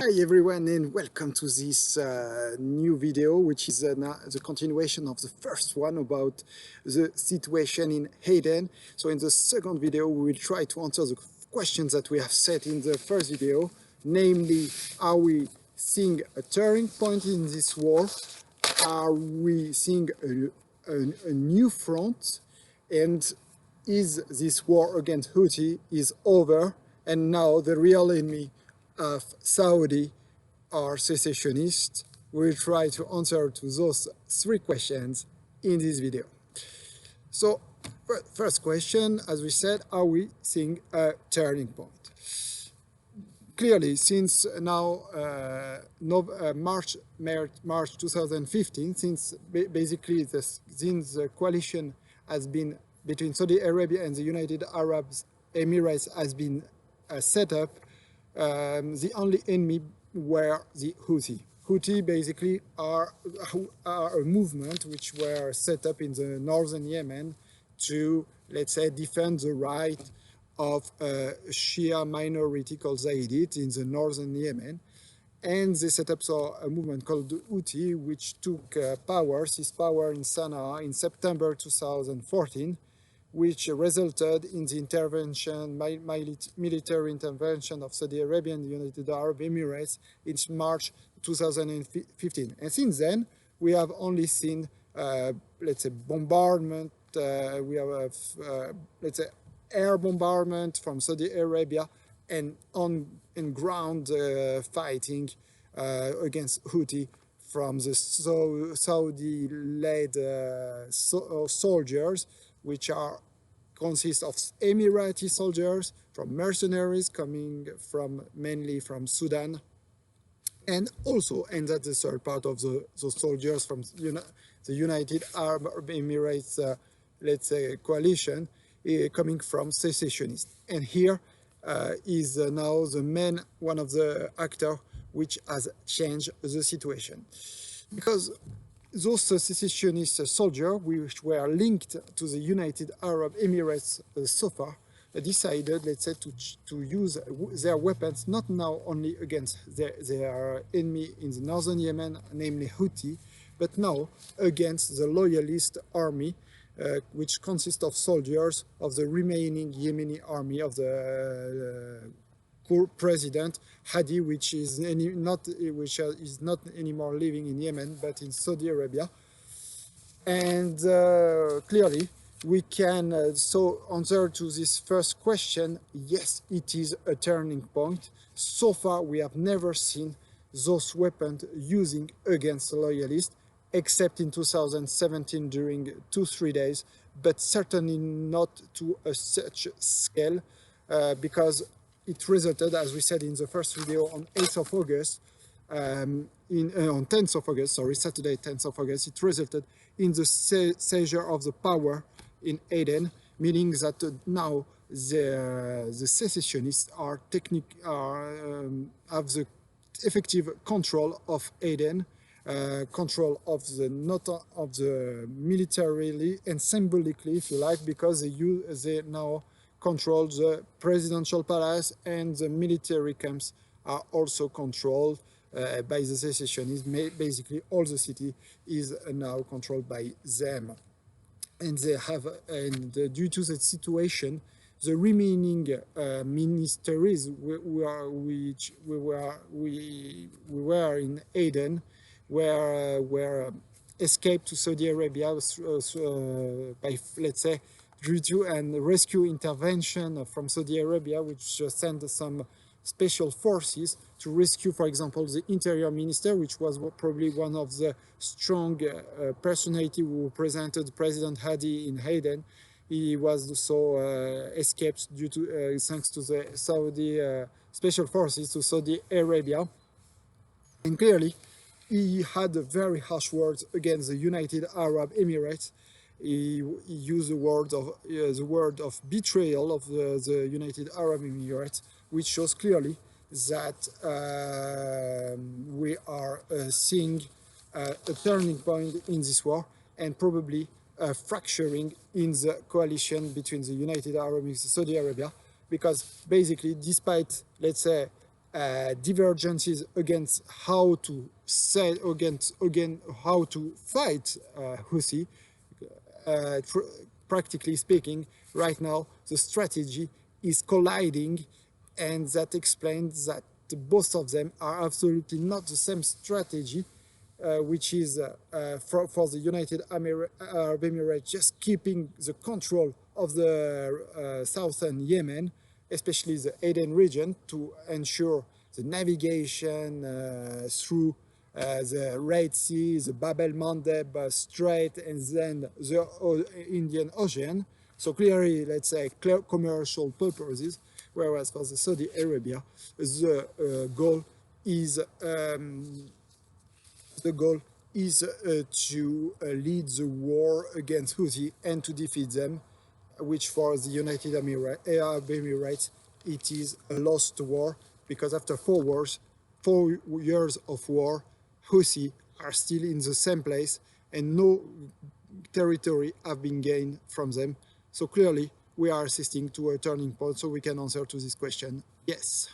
Hi everyone and welcome to this new video, which is the continuation of the first one about the situation in Aden. So in the second video we will try to answer the questions that we have set in the first video, namely, are we seeing a turning point in this war? Are we seeing a new front? And is this war against Houthi is over and now the real enemy of Saudi are secessionists? We'll try to answer to those three questions in this video. So first question, as we said, are we seeing a turning point? Clearly, since now March 2015, since basically since the coalition has been between Saudi Arabia and the United Arab Emirates has been set up, the only enemy were the Houthi. Houthi basically are a movement which were set up in the northern Yemen to, let's say, defend the right of a Shia minority called Zaydid in the northern Yemen. And they set up a movement called the Houthi, which took seized power in Sana'a in September 2014, which resulted in the intervention, military intervention of Saudi Arabia and the United Arab Emirates in March 2015. And since then, we have only seen, let's say, bombardment, we have, let's say, air bombardment from Saudi Arabia and ground fighting against Houthi from the Saudi-led soldiers, which consist of Emirati soldiers, from mercenaries coming mainly from Sudan, and that's the third part of those soldiers from the United Arab Emirates, let's say, coalition, coming from secessionists. And here is now one of the actors which has changed the situation, because those secessionist soldiers, which were linked to the United Arab Emirates so far, decided, let's say, to use their weapons not now only against their enemy in the northern Yemen, namely Houthi, but now against the loyalist army, which consists of soldiers of the remaining Yemeni army of the president Hadi, which is not anymore living in Yemen but in Saudi Arabia. And clearly we can so answer to this first question: yes, it is a turning point. So far we have never seen those weapons using against loyalists, except in 2017 during 2-3 days, but certainly not to such scale, because it resulted, as we said in the first video, on 8th of August, on 10th of August, sorry, Saturday 10th of August, it resulted in the seizure of the power in Aden, meaning that now the secessionists have the effective control of Aden, control of not of the militarily and symbolically, if you like, because they now control the presidential palace, and the military camps are also controlled by the secessionists. Basically, all the city is now controlled by them, and they have, and due to the situation, the remaining ministries which we were in Aden were escaped to Saudi Arabia by, let's say, due to a rescue intervention from Saudi Arabia, which sent some special forces to rescue, for example, the interior minister, which was probably one of the strong personality who represented President Hadi in Aden. He was also escaped due to thanks to the Saudi special forces to Saudi Arabia. And clearly, he had very harsh words against the United Arab Emirates. He used the word of betrayal of the United Arab Emirates, which shows clearly that we are seeing a turning point in this war, and probably a fracturing in the coalition between the United Arab and Saudi Arabia, because basically, despite, let's say, divergences against how to say again how to fight Houthi. Uh, Practically speaking, right now the strategy is colliding, and that explains that both of them are absolutely not the same strategy, which is for the United Arab Emirates just keeping the control of the southern Yemen, especially the Aden region, to ensure the navigation through the Red Sea, the Bab el-Mandeb Strait, and then the Indian Ocean. So clearly, let's say, commercial purposes, whereas for the Saudi Arabia, the goal is to lead the war against Houthi and to defeat them, which for the United Arab Emirates, it is a lost war, because after 4 years of war, Houthi are still in the same place and no territory have been gained from them. So clearly, we are assisting to a turning point, so we can answer to this question, yes.